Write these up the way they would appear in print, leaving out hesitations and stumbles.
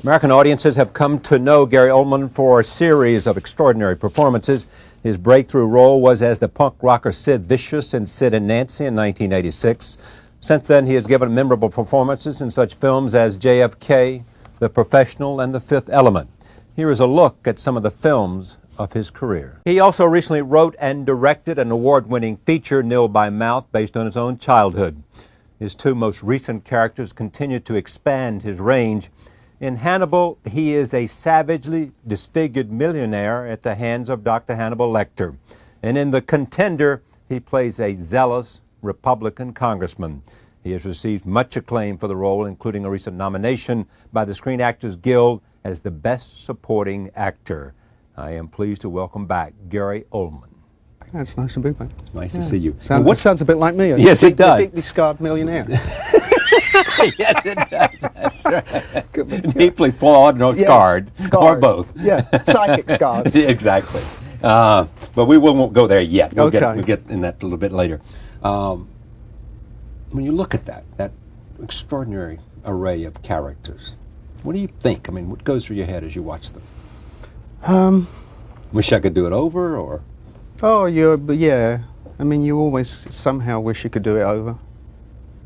American audiences have come to know Gary Oldman for a series of extraordinary performances. His breakthrough role was as the punk rocker Sid Vicious in Sid and Nancy in 1986. Since then, he has given memorable performances in such films as JFK, The Professional, and The Fifth Element. Here is a look at some of the films of his career. He also recently wrote and directed an award-winning feature, Nil by Mouth, based on his own childhood. His two most recent characters continue to expand his range. In Hannibal, he is a savagely disfigured millionaire at the hands of Dr. Hannibal Lecter. And in The Contender, he plays a zealous Republican congressman. He has received much acclaim for the role, including a recent nomination by the Screen Actors Guild as the Best Supporting Actor. I am pleased to welcome back Gary Oldman. It's nice to be back. Nice to see you. What sounds a bit like me? Yes, it does. A deeply scarred millionaire. Yes, it does. That's right. Deeply flawed, no scarred, or both. Yeah, psychic scars. Exactly. But we won't go there yet. We'll get in that a little bit later. When you look at that extraordinary array of characters, what do you think? I mean, what goes through your head as you watch them? Wish I could do it over, or? Oh, yeah. I mean, you always somehow wish you could do it over.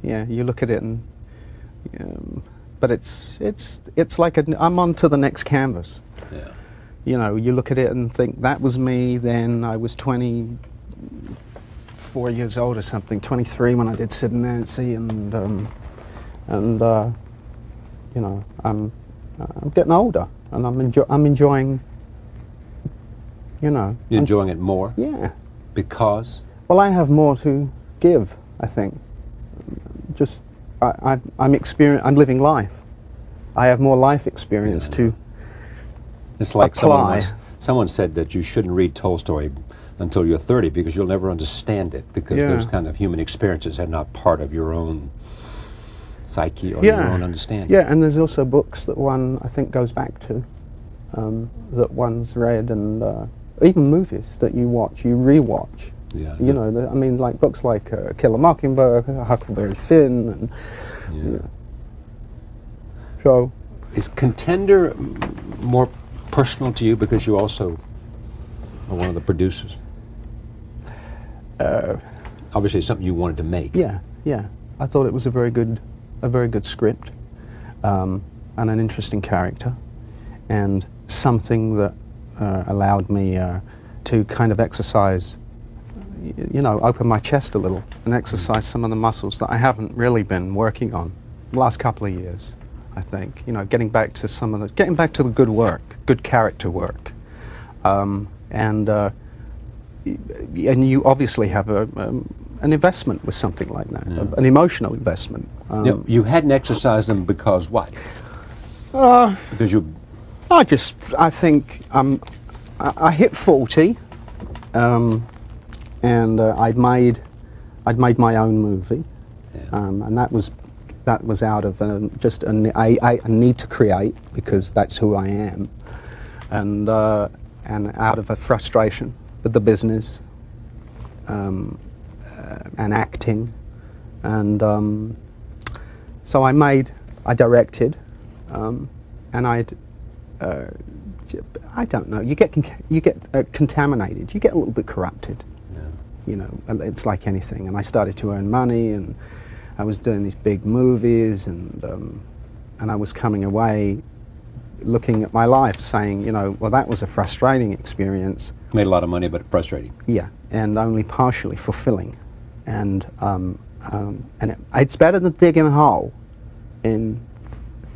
Yeah, you look at it and, but it's like I'm on to the next canvas. Yeah. You know, you look at it and think that was me. Then I was 24 years old or something, 23 when I did Sid and Nancy, and you know, I'm getting older, and I'm enjoying. You know, you're enjoying it more. Yeah. Because. Well, I have more to give, I think. Just, I'm living life. I have more life experience to It's like apply. Someone said that you shouldn't read Tolstoy until you're 30 because you'll never understand it, because those kind of human experiences are not part of your own psyche or your own understanding. Yeah, and there's also books that one, I think, goes back to, that one's read, and even movies that you watch, you re-watch. Yeah, you know, I mean, like books like Kill a Mockingbird, Huckleberry Finn, and so. Is Contender more personal to you because you also are one of the producers? Obviously, it's something you wanted to make. Yeah. I thought it was a very good script, and an interesting character, and something that allowed me to kind of exercise, you know, open my chest a little and exercise some of the muscles that I haven't really been working on the last couple of years. I think, you know, getting back to the good work, good character work, and you obviously have an investment with something like that, an emotional investment. You hadn't exercised them because what? Because you. I think I hit 40, and I'd made my own movie, and that was out of just a need to create, because that's who I am, and out of a frustration with the business, and acting, and so I directed, and I don't know. You get contaminated. You get a little bit corrupted. Yeah. You know, it's like anything. And I started to earn money, and I was doing these big movies, and I was coming away, looking at my life, saying, you know, well, that was a frustrating experience. Made a lot of money, but frustrating. Yeah, and only partially fulfilling. And it's better than digging a hole in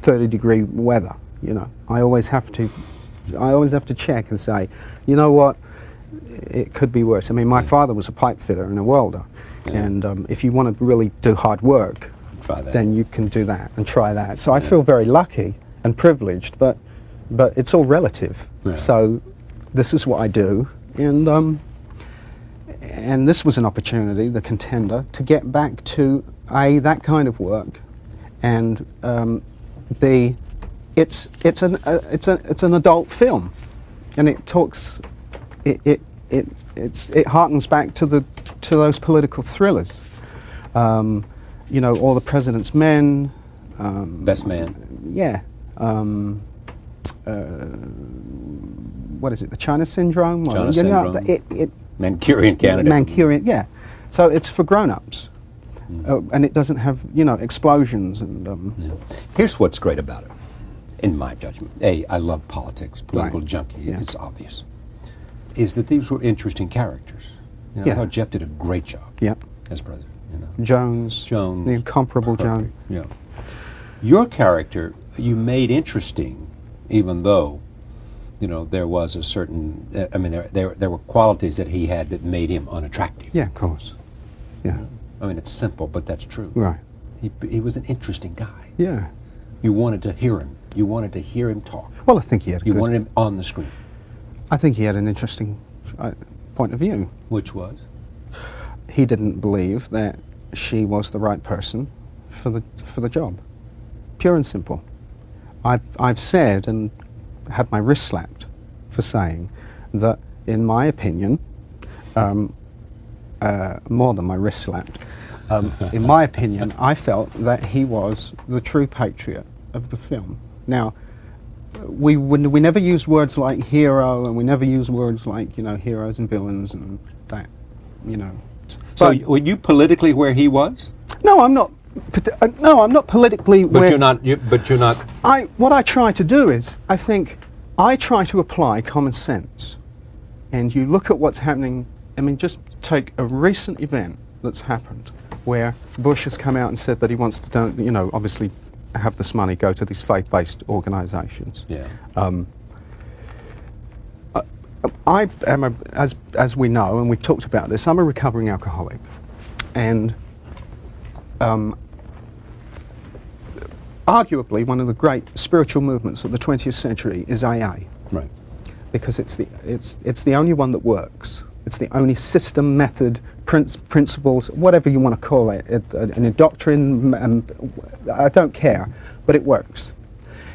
30-degree weather. You know, I always have to check and say, you know what, it could be worse. I mean, my father was a pipe fitter and a welder, and if you want to really do hard work, then you can do that and try that. So I feel very lucky and privileged, but it's all relative. Yeah. So this is what I do, and this was an opportunity, The Contender, to get back to that kind of work, and it's an adult film, and it talks, it harkens back to those political thrillers, you know, All the President's Men, Best Man. Yeah, what is it, the China syndrome? China You know, syndrome. Manchurian candidate. Manchurian, yeah. So it's for grown-ups, and it doesn't have, you know, explosions and. Yeah. Here's what's great about it, in my judgment. I love politics, political Right. junkie. Yeah. It's obvious. Is that these were interesting characters. You know, Yeah. I thought Jeff did a great job Yeah. as president. You know, Jones, the incomparable Jones. perfect. Yeah. Your character you made interesting, even though, you know, there was a certain. I mean, there were qualities that he had that made him unattractive. Yeah, of course. Yeah. I mean, it's simple, but that's true. Right. He was an interesting guy. Yeah. You wanted to hear him. You wanted to hear him talk. Well, I think he had a You good, wanted him on the screen. I think he had an interesting point of view. Which was? He didn't believe that she was the right person for the job. Pure and simple. I've said and had my wrist slapped for saying that, in my opinion, more than my wrist slapped, in my opinion, I felt that he was the true patriot of the film. Now, we never used words like hero, and we never used words like, you know, heroes and villains and that, you know. So But- were you politically where he was? No, I'm not. No, I'm not politically. But you're not. But you're not. What I try to do is, I think, I try to apply common sense, and you look at what's happening. I mean, just take a recent event that's happened, where Bush has come out and said that he wants to, you know, obviously, have this money go to these faith-based organisations. Yeah. I am, as we know, and we've talked about this, I'm a recovering alcoholic, and arguably one of the great spiritual movements of the 20th century is AA, Right. because it's the only one that works. It's the only system, method, principles, whatever you want to call it, a doctrine, I don't care, but it works.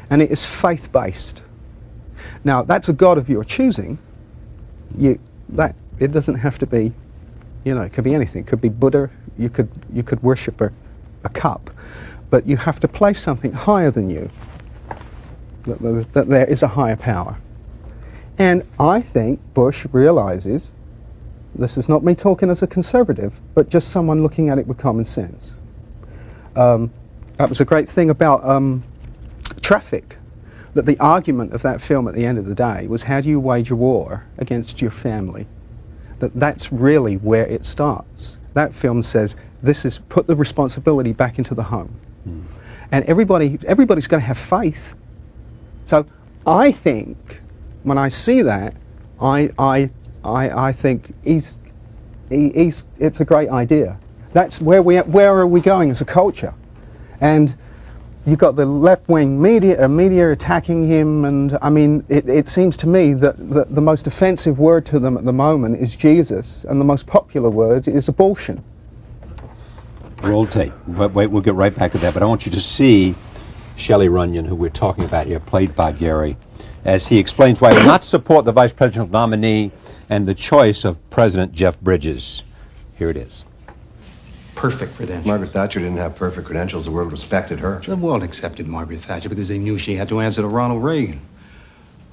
And it is faith-based. Now, that's a God of your choosing. It doesn't have to be, you know, it could be anything. It could be Buddha, you could worship a cup, but you have to place something higher than you, that there is a higher power. And I think Bush realizes, this is not me talking as a conservative, but just someone looking at it with common sense. That was a great thing about Traffic, that the argument of that film at the end of the day was, how do you wage a war against your family? That's really where it starts. That film says, this is put the responsibility back into the home. And everybody's going to have faith. So I think, when I see that, I think it's a great idea. That's where are we going as a culture? And you've got the left-wing media attacking him, and I mean, it seems to me that the most offensive word to them at the moment is Jesus, and the most popular word is abortion. Roll tape. Wait, we'll get right back to that. But I want you to see Shelley Runyon, who we're talking about here, played by Gary, as he explains why he will not support the vice presidential nominee and the choice of President Jeff Bridges. Here it is. Perfect credentials. Margaret Thatcher didn't have perfect credentials. The world respected her. The world accepted Margaret Thatcher because they knew she had to answer to Ronald Reagan.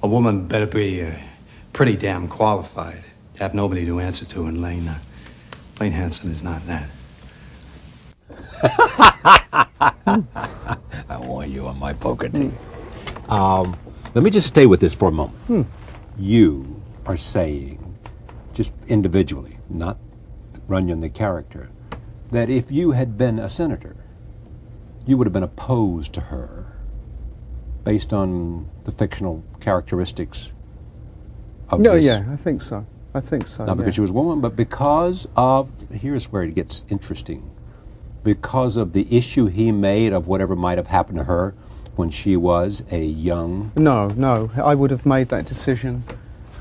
A woman better be pretty damn qualified to have nobody to answer to, and Lane Hansen is not that. I want you on my poker team. Let me just stay with this for a moment. You are saying, just individually, not Runyon the character, that if you had been a senator, you would have been opposed to her based on the fictional characteristics of No, this. yeah, I think so. Not because she was a woman, but because of, here's where it gets interesting, because of the issue he made of whatever might have happened to her when she was a young... No, I would have made that decision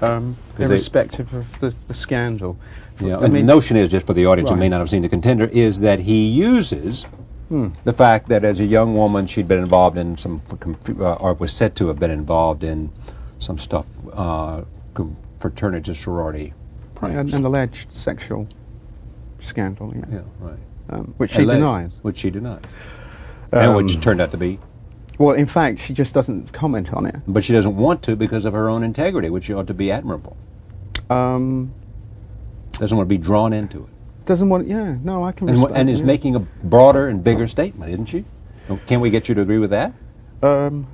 irrespective of the scandal. Yeah, I and mean, the notion is, just for the audience who may Right. not have seen The Contender, is that he uses the fact that as a young woman she'd been involved in some, or was said to have been involved in some stuff, fraternity, sorority pranks. an alleged sexual scandal, Yeah, right. which she Alleged, denies. Which she denied. And which turned out to be Well, in fact, she just doesn't comment on it. But she doesn't want to because of her own integrity, which ought to be admirable. Doesn't want to be drawn into it. Doesn't want, yeah, no, I can respect, and is making a broader and bigger statement, isn't she? Can we get you to agree with that? No,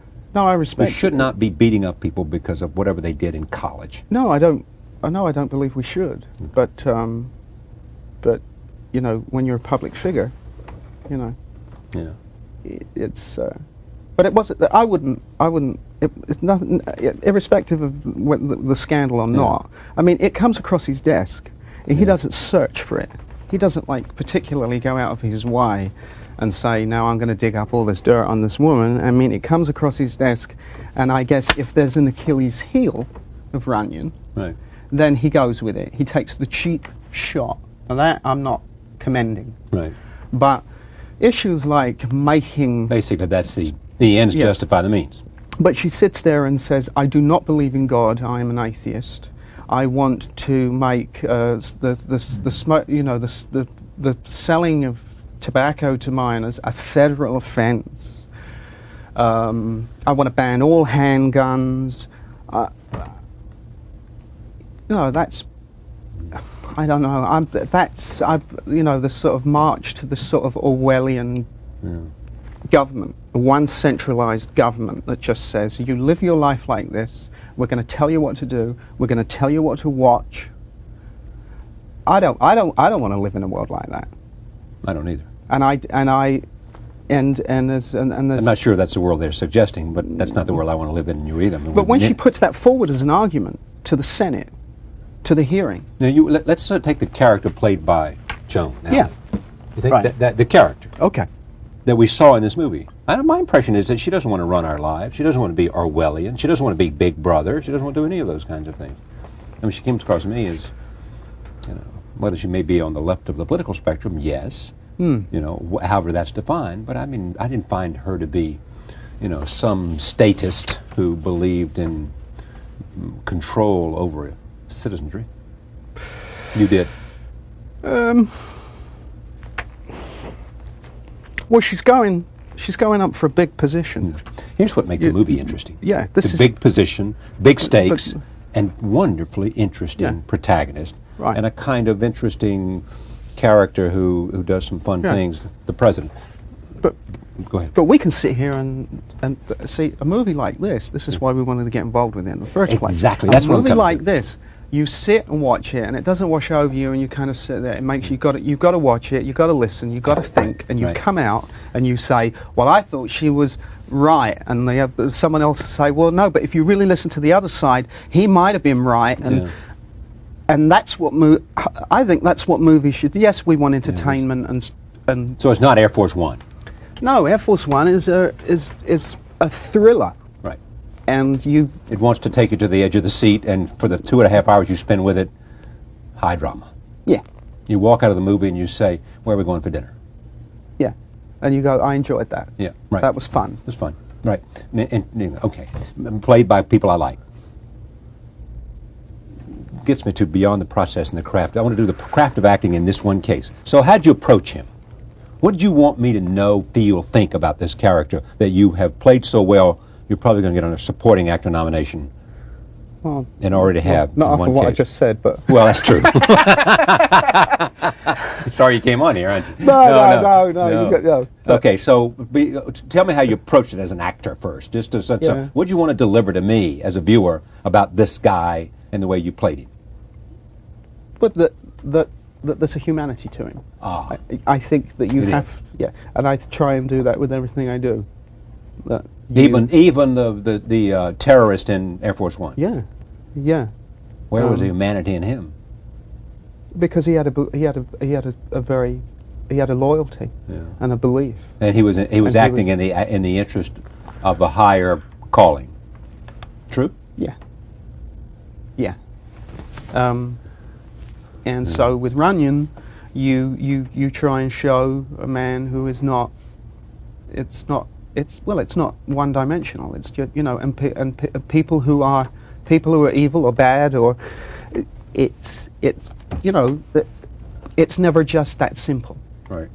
I respect. We should not be beating up people because of whatever they did in college. No, I don't. No, I don't believe we should. But you know, when you're a public figure, you know, Yeah. It's. But it wasn't. I wouldn't. It's nothing. Irrespective of whether the scandal or not. I mean, it comes across his desk. He doesn't search for it. He doesn't like particularly go out of his way and say, now I'm going to dig up all this dirt on this woman. I mean, it comes across his desk, and I guess if there's an Achilles heel of Runyon, Right. then he goes with it. He takes the cheap shot. Now that I'm not commending. Right. But issues like making... Basically, that's the ends justify the means. But she sits there and says, I do not believe in God, I am an atheist. I want to make the selling of tobacco to minors a federal offence. I want to ban all handguns. That's, I don't know. The sort of march to the sort of Orwellian government, one centralised government that just says, you live your life like this. We're going to tell you what to do. We're going to tell you what to watch. I don't want to live in a world like that. I don't either. And there's I'm not sure that's the world they're suggesting, but that's not the world I want to live in either. But when she puts that forward as an argument to the Senate, to the hearing. Now, let's take the character played by Joan. Now, Yeah. You think Right. that the character Okay. that we saw in this movie, my impression is that she doesn't want to run our lives. She doesn't want to be Orwellian. She doesn't want to be Big Brother. She doesn't want to do any of those kinds of things. I mean, she comes across to me as, whether she may be on the left of the political spectrum, yes. However that's defined. But I mean, I didn't find her to be, some statist who believed in control over citizenry. You did. Well, she's going up for a big position. Here's what makes the movie interesting. Yeah, this is a big position, big stakes, and wonderfully interesting protagonist, Right. and a kind of interesting character who does some fun things. The president. But Go ahead. But we can sit here and see a movie like this. This is why we wanted to get involved with it in the first place. Exactly. That's what I'm a movie coming like to. this, you sit and watch it, and it doesn't wash over you, and you kind of sit there. It makes you've got to watch it. You've got to listen. You've got to think, and you come out and you say, "Well, I thought she was right," and they have someone else to say, "Well, no, but if you really listen to the other side, he might have been right." And that's what I think that's what movies should. Yes, we want entertainment and So it's not Air Force One. No, Air Force One is a thriller. Right. And It wants to take you to the edge of the seat, and for the 2.5 hours you spend with it, high drama. Yeah. You walk out of the movie and you say, "Where are we going for dinner?" Yeah. And you go, I enjoyed that. Yeah, right. That was fun. It was fun. Right. Okay. Played by people I like. Gets me to beyond the process and the craft. I want to do the craft of acting in this one case. So how'd you approach him? What did you want me to know, feel, think about this character that you have played so well, you're probably going to get on a supporting actor nomination Well, and already have not in after one what I case. just said, but Well, that's true. Sorry you came on here, aren't you? No. You got, no. Okay, so tell me how you approached it as an actor first. Just to Yeah. what do you want to deliver to me as a viewer about this guy and the way you played him? But that there's a humanity to him. Ah. I think that you It have, is. and I try and do that with everything I do. That Even the terrorist in Air Force One. yeah. Where was the humanity in him? Because he had a loyalty and a belief. And he was acting in the interest of a higher calling. True? Yeah. And so with Runyon, you try and show a man who is not. It's not one-dimensional. It's just, and people who are evil or bad, or it's never just that simple. Right.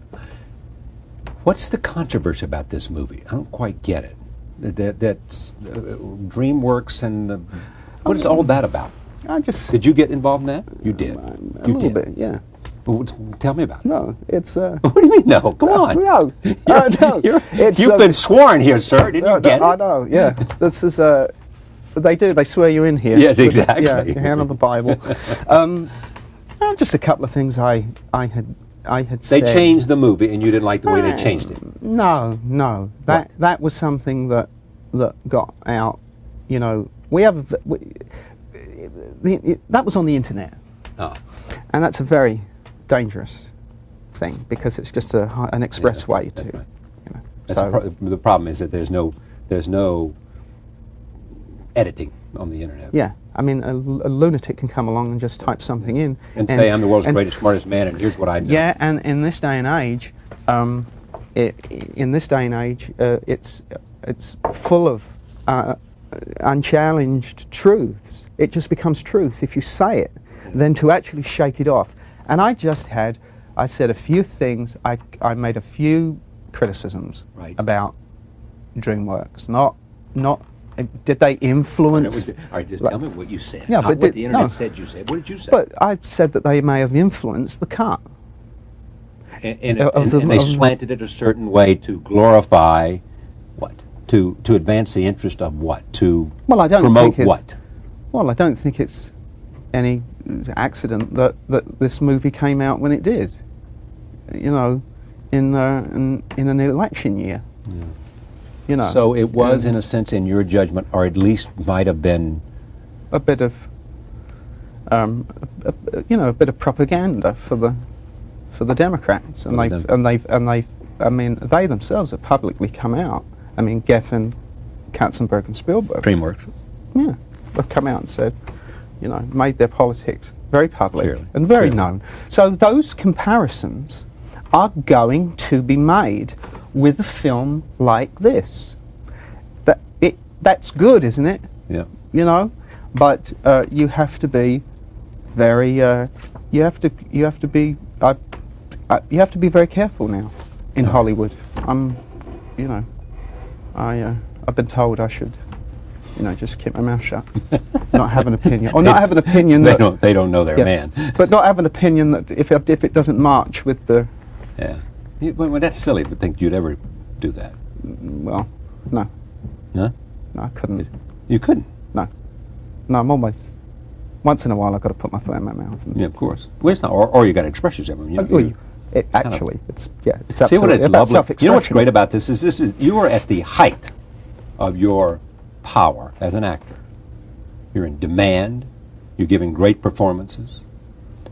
What's the controversy about this movie? I don't quite get it. That's DreamWorks and what is all that about? I just Did you get involved in that? You did. a You little did. bit, yeah. Well, tell me about it. No, it's What do you mean, no? Come on. no, no. It's, You've been sworn here, sir. Didn't you get it? I know. Yeah, this is They do. They swear you in here. Yes, exactly. Yeah, your hand on the Bible. Just a couple of things I had They said. changed the movie, and you didn't like the way they changed it. No. What? That was something that got out. You know, we have that was on the internet, Oh. and that's a very dangerous thing because it's just an express way to. That's right. You know, That's the problem is that there's no editing on the internet. yeah, I mean, a lunatic can come along and just type something in And say, I'm the world's greatest, smartest man, and here's what I know. Yeah, and in this day and age, it's full of unchallenged truths. It just becomes truth if you say it. Then to actually shake it off. And I said a few things. I made a few criticisms Right. about DreamWorks. Not. Did they influence? All right, just tell me what you said. Yeah, Not but what the internet no. said you said. What did you say? But I said that they may have influenced the cut. And of the- they of- slanted it a certain way to glorify what? To advance the interest of what? To Well, I don't promote think it's, what? Well, I don't think it's any accident that this movie came out when it did. You know, in an election year. Yeah. You know. So it was, in a sense, in your judgment, or at least might have been. a bit of, a bit of propaganda for the Democrats, and For they've, I mean, they themselves have publicly come out. I mean, Geffen, Katzenberg, and Spielberg. DreamWorks. Yeah, they've come out and said, you know, made their politics very public Clearly. and very Clearly. known. So those comparisons are going to be made with a film like this. That's good, isn't it? Yeah. You know, but you have to be very. You have to be. You have to be very careful now in Hollywood. You know, I've been told I should, you know, just keep my mouth shut, not have an opinion, or not have an opinion. They don't know their man. But not have an opinion that if it doesn't march with the. Yeah. Well, that's silly to think you'd ever do that. Well, no, Huh? no, I couldn't. You couldn't. No, I'm always. Once in a while, I've got to put my foot in my mouth. And Yeah, of course. Well, it's not, or you got to express yourself. I mean, it's See absolutely what it's about lovely. You know what's self-expression. great about this is you are at the height of your power as an actor. You're in demand. You're giving great performances.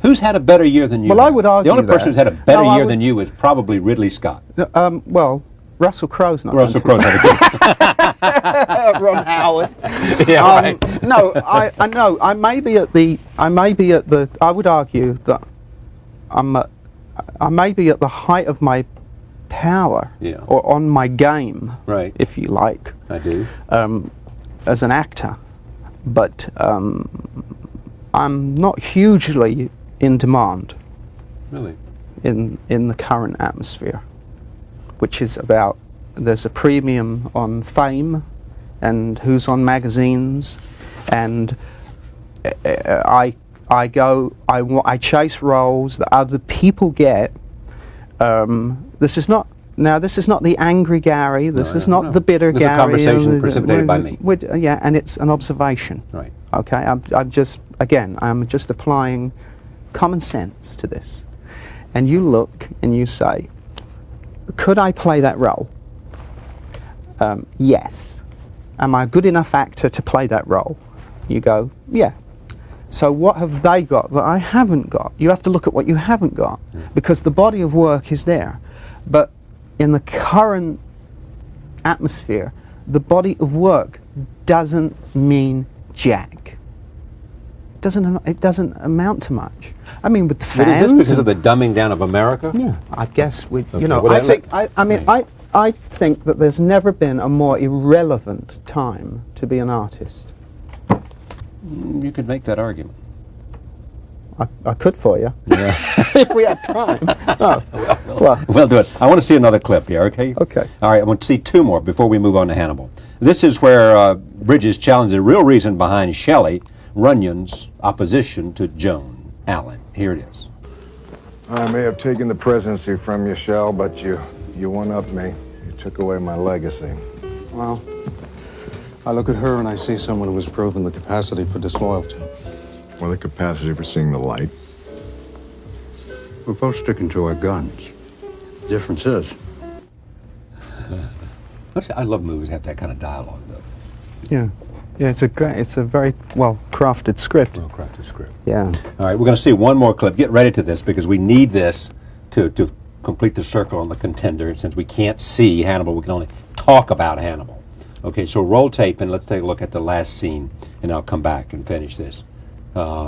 Who's had a better year than you? Well, I would argue the only person who's that. had a better No, I year would- than you is probably Ridley Scott. Well, Russell Crowe's not. Russell going Crowe's had a good. Ron Howard. Yeah, right. No, I know. I may be at the. I would argue that I may be at the height of my power, Yeah. or on my game, Right. if you like, I do. as an actor, but I'm not hugely in demand Really. in the current atmosphere, which is about there's a premium on fame and who's on magazines, and I chase roles that other people get. This is not the angry Gary. This is not the bitter This is a Gary. conversation precipitated by me. Yeah, and it's an observation. Right. Okay, I'm just applying common sense to this. And you look and you say, could I play that role? Yes. Am I a good enough actor to play that role? You go, yeah. So what have they got that I haven't got? You have to look at what you haven't got, because the body of work is there. But in the current atmosphere, the body of work doesn't mean jack. It doesn't amount to much. I mean, with the But fans. is this because of the dumbing down of America? Yeah, I guess we. Okay, You know, well, I think that there's never been a more irrelevant time to be an artist. You could make that argument. I could for you. Yeah. If we had time. Oh, well, We'll do it. I want to see another clip here, okay? Okay. All right, I want to see two more before we move on to Hannibal. This is where Bridges challenged the real reason behind Shelley Runyon's opposition to Joan Allen. Here it is. I may have taken the presidency from you, Shell, but you one-upped me. You took away my legacy. Well, I look at her and I see someone who has proven the capacity for disloyalty. Or the capacity for seeing the light. We're both sticking to our guns. The difference is, I love movies that have that kind of dialogue, though. yeah. Yeah, it's a very well crafted script. Real crafted script. Yeah. All right, we're going to see one more clip. Get ready to this because we need this to complete the circle on the Contender. Since we can't see Hannibal, we can only talk about Hannibal. Okay, so roll tape and let's take a look at the last scene, and I'll come back and finish this.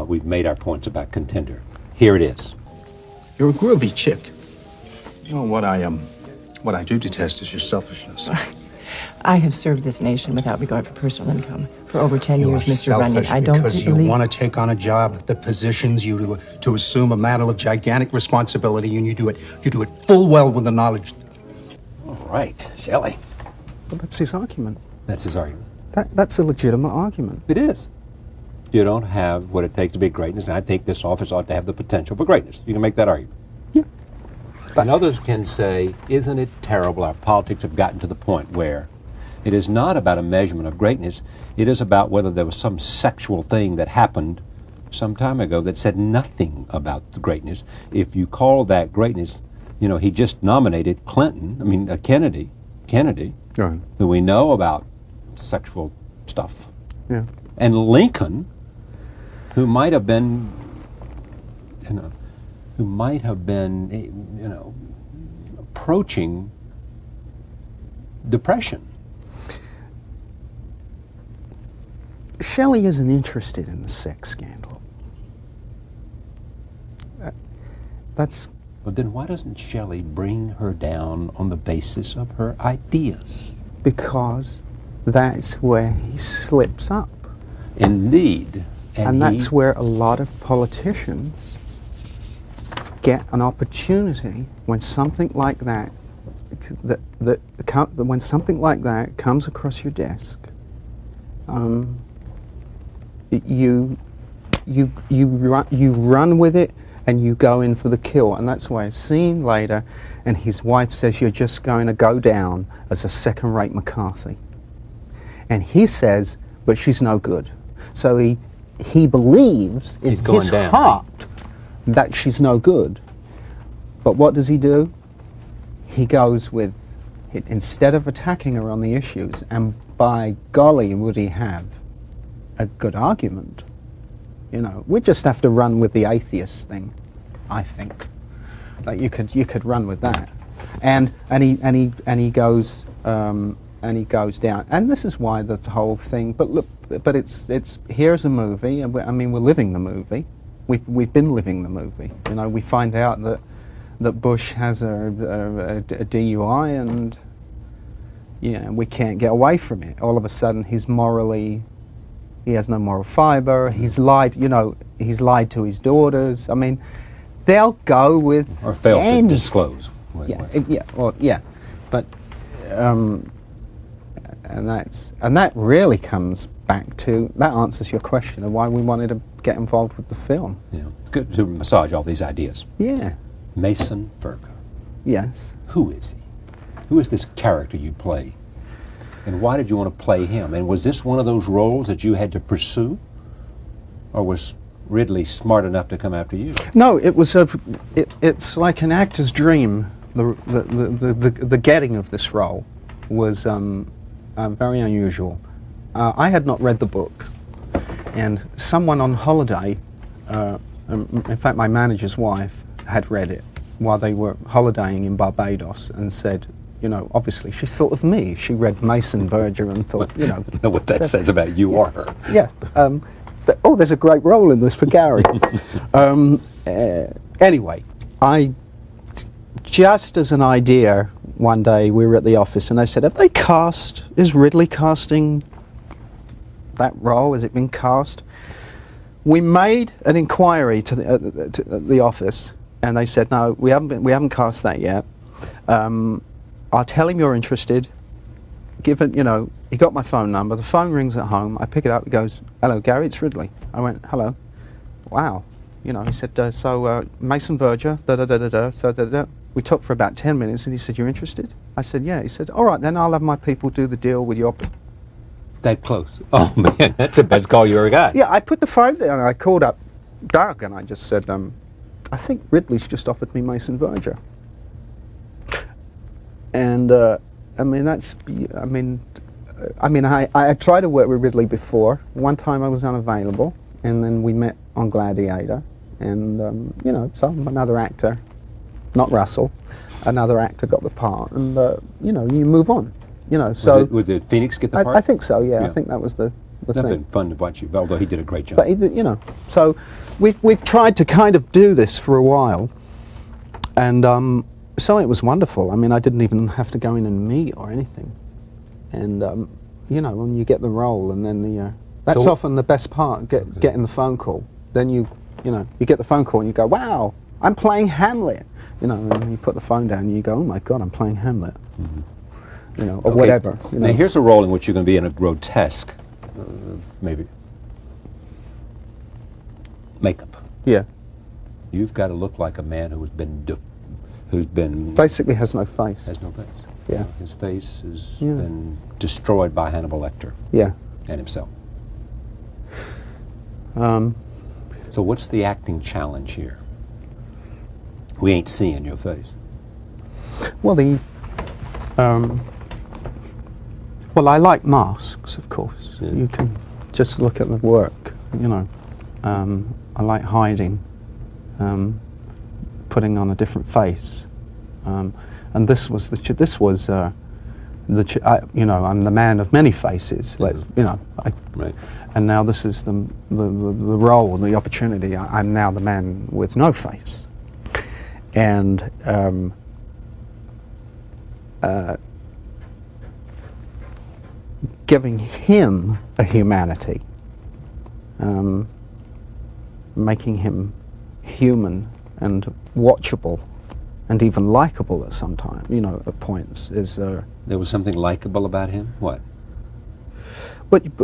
We've made our points about Contender. Here it is. You're a groovy chick. You know what I do detest is your selfishness. I have served this nation without regard for personal income for over 10 years, Mr. Runyon. Selfish I don't because you believe... want to take on a job that positions you to assume a mantle of gigantic responsibility, and you do it full well with the knowledge. All right, Shelley. But that's his argument. That's his argument. That's a legitimate argument. It is. You don't have what it takes to be greatness, and I think this office ought to have the potential for greatness. You can make that argument. Yeah. And others can say, isn't it terrible our politics have gotten to the point where it is not about a measurement of greatness, it is about whether there was some sexual thing that happened some time ago that said nothing about the greatness. If you call that greatness, you know, he just nominated Kennedy, Right. who we know about sexual stuff. Yeah. And Lincoln, who might have been, approaching depression. Shelley isn't interested in the sex scandal. That's But then why doesn't Shelley bring her down on the basis of her ideas? because that's where he slips up. Indeed. And that's where a lot of politicians get an opportunity when something like that, when something like that comes across your desk. You run with it and you go in for the kill, and that's why a scene later, and his wife says you're just going to go down as a second-rate McCarthy, and he says, but she's no good. So he believes in He's going his down. heart that she's no good. But what does he do? He goes with it, instead of attacking her on the issues, and by golly would he have a good argument. You know, we just have to run with the atheist thing, I think. Like you could run with that, and he goes down, and this is why the whole thing. But look, but it's here's a movie, and we're living the movie. We've been living the movie. You know, we find out that Bush has a DUI, and we can't get away from it. All of a sudden, he has no moral fiber. He's lied. He's lied to his daughters. I mean, they'll go with or failed to disclose. But and that really comes back to that answers your question of why we wanted to get involved with the film. Yeah, it's good to massage all these ideas. Yeah. Mason Verga. Yes. Who is he? Who is this character you play? And why did you want to play him? And was this one of those roles that you had to pursue? Or was Ridley smart enough to come after you? No, it was it's like an actor's dream. The getting of this role was very unusual. I had not read the book, and someone on holiday, in fact my manager's wife, had read it while they were holidaying in Barbados and said, obviously she thought of me. She read Mason Verger and thought, I know what that says about you or her. Yeah. There's a great role in this for Gary. Anyway, just as an idea, one day we were at the office and they said, is Ridley casting that role? Has it been cast? We made an inquiry to the office, and they said, no, we haven't cast that yet. I'll tell him you're interested. Given, you know, he got my phone number. The phone rings at home. I pick it up. He goes, "Hello, Gary, it's Ridley." I went, "Hello." Wow. You know, he said, Mason Verger, da-da-da-da-da, so da-da-da. We talked for about 10 minutes, and he said, "You're interested?" I said, "Yeah." He said, "All right, then I'll have my people do the deal with your..." That close. Oh, man, that's the best call you ever got. Yeah, I put the phone down, and I called up Doug, and I just said, "I think Ridley's just offered me Mason Verger." And, I mean, I tried to work with Ridley before. One time I was unavailable, and then we met on Gladiator, and, you know, so another actor, not Russell, another actor got the part, and, you know, you move on, you know, so... Did Phoenix get the part? I think so, yeah. I think that was the That'd thing. been fun to watch you, although he did a great job. But, you know, so we've tried to kind of do this for a while, and, so it was wonderful. I mean, I didn't even have to go in and meet or anything. And, you know, when you get the role, and then that's often the best part, getting the phone call. Then you know, you get the phone call and you go, "Wow, I'm playing Hamlet." You know, and you put the phone down and you go, "Oh my God, I'm playing Hamlet." You know, or whatever. You know. Now, here's a role in which you're going to be in a grotesque, maybe, makeup. Yeah. You've got to look like a man who's been Basically has no face. has no face. Yeah. His face has been destroyed by Hannibal Lecter Yeah. and himself. So what's the acting challenge here? We ain't seeing your face. Well, well, I like masks, of course. Yeah. You can just look at the work, you know. I like hiding, putting on a different face, and this was you know, I'm the man of many faces. Let's, you know, Right. and now this is the role, the opportunity. I'm now the man with no face, and giving him a humanity, making him human and watchable and even likable at some time, you know, at points, is... There was something likable about him? What?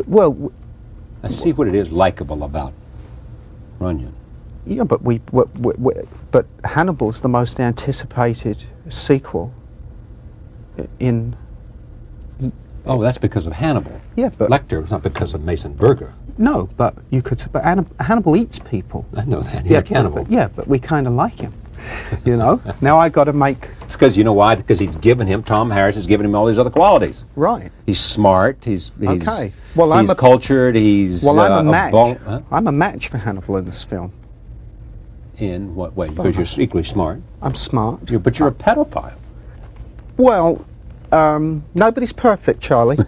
well... I see what it is likable about Runyon. Yeah, but but Hannibal's the most anticipated sequel in... Oh, that's because of Hannibal. Yeah, but... Lecter was not because of Mason Verger. No, but you could... But Hannibal eats people. I know that. He's a cannibal. But we kind of like him, you know? Now I got to make... It's because, you know why? Because Tom Harris has given him all these other qualities. Right. He's smart, he's Okay. Well, he's cultured, he's... Well, I'm a match. Huh? I'm a match for Hannibal in this film. In what way? Because you're equally smart. I'm smart. But you're a pedophile. Well, nobody's perfect, Charlie.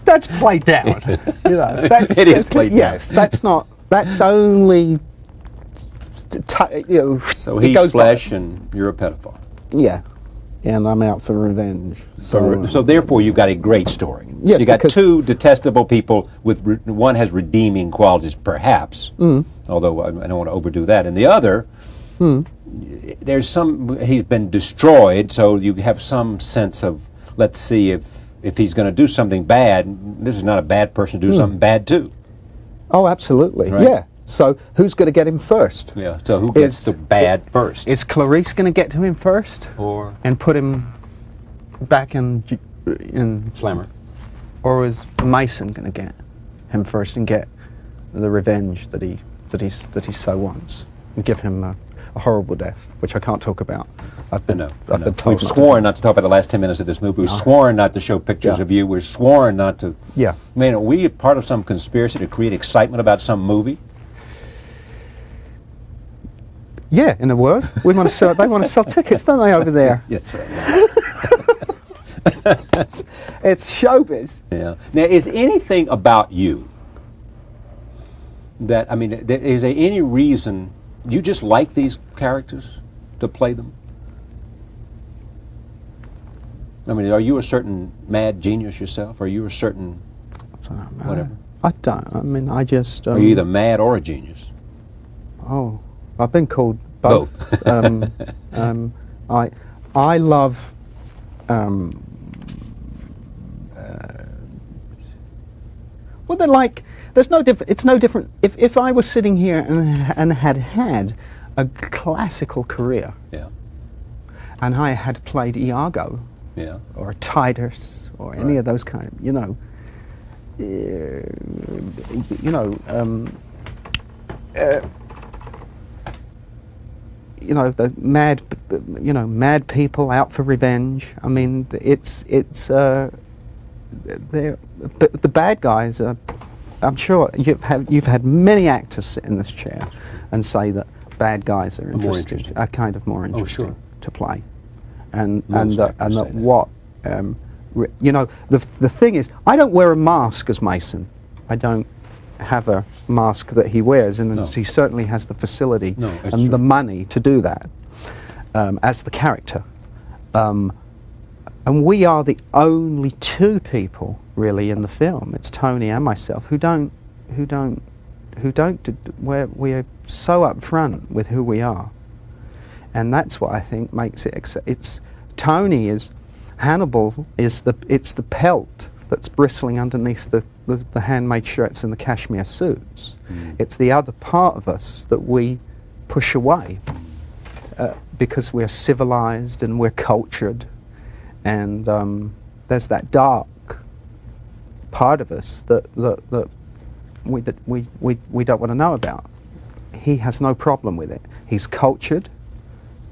That's played down. You know, It is played down. Yes, that's not. That's only. You know, So it he's goes flesh by. and you're a pedophile. Yeah, and I'm out for revenge. So therefore you've got a great story. Yes, you got because- two detestable people with one has redeeming qualities, perhaps, although I don't want to overdo that, and the other, there's he's been destroyed, so you have some sense of, let's see if he's going to do something bad, this is not a bad person to do something bad too. Oh, absolutely. Right. Yeah. So who's going to get him first? Yeah. So who gets the bad first? Is Clarice going to get to him first? Or And put him back in Slammer. or is Mason going to get him first and get the revenge that he so wants and give him a horrible death, which I can't talk about. I've been told We've sworn not to talk about the last 10 minutes of this movie. We've sworn not to show pictures of you. We've sworn not to. Yeah. I mean, are we part of some conspiracy to create excitement about some movie? Yeah, in a word, we want to sell. They want to sell tickets, don't they, over there? Yes. It's showbiz. Yeah. Now, is anything about you that, I mean, is there any reason you just like these characters to play them? I mean, are you a certain mad genius yourself? Are you a certain Whatever. I don't. I mean, I just. Are you either mad or a genius? Oh, I've been called both. I love. Well, they're like. There's no different. It's no different. If I was sitting here and had a classical career, Yeah. and I had played Iago, Yeah. or Titus, or any of those kind of, the mad people out for revenge. I mean, but the bad guys are. I'm sure you've had many actors sit in this chair and say that bad guys are interesting. are kind of more interesting sure. to play, and Most that actors say that. what the thing is, I don't wear a mask as Mason. I don't have a mask that he wears, and No. he certainly has the facility No, it's and true. the money to do that as the character. And we are the only two people really in the film. It's Tony and myself who we're so upfront with who we are, and that's what I think makes it. It's Tony is Hannibal is the pelt that's bristling underneath the handmade shirts and the cashmere suits. It's the other part of us that we push away because we're civilized and we're cultured. And there's that dark part of us that we don't want to know about. He has no problem with it. He's cultured,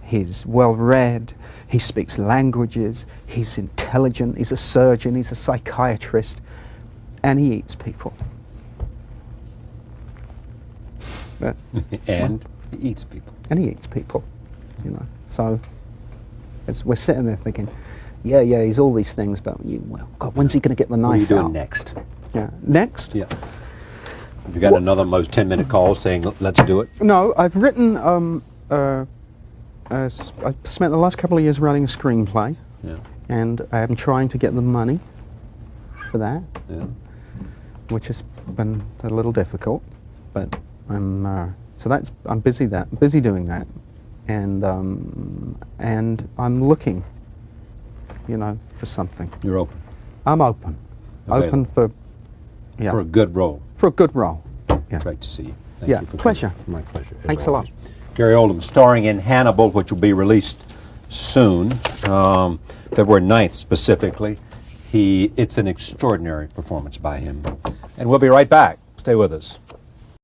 he's well-read, he speaks languages, he's intelligent, he's a surgeon, he's a psychiatrist, and he eats people. And he eats people. And he eats people, So we're sitting there thinking, yeah, he's all these things, but God, when's he going to get the knife out? What are you doing next? Yeah, next? Yeah. Have you got another most 10-minute call saying, let's do it? No, I've written, I spent the last couple of years writing a screenplay, Yeah. and I am trying to get the money for that, Yeah. which has been a little difficult, but I'm busy doing that, and I'm looking, for something. You're open. I'm open. Available. Open for, For a good role. For a good role. Yeah. Great to see you. Thank Yeah, you for pleasure. coming. My pleasure. as Thanks a lot. always. Gary Oldman, starring in Hannibal, which will be released soon, February 9th specifically. It's an extraordinary performance by him. And we'll be right back. Stay with us.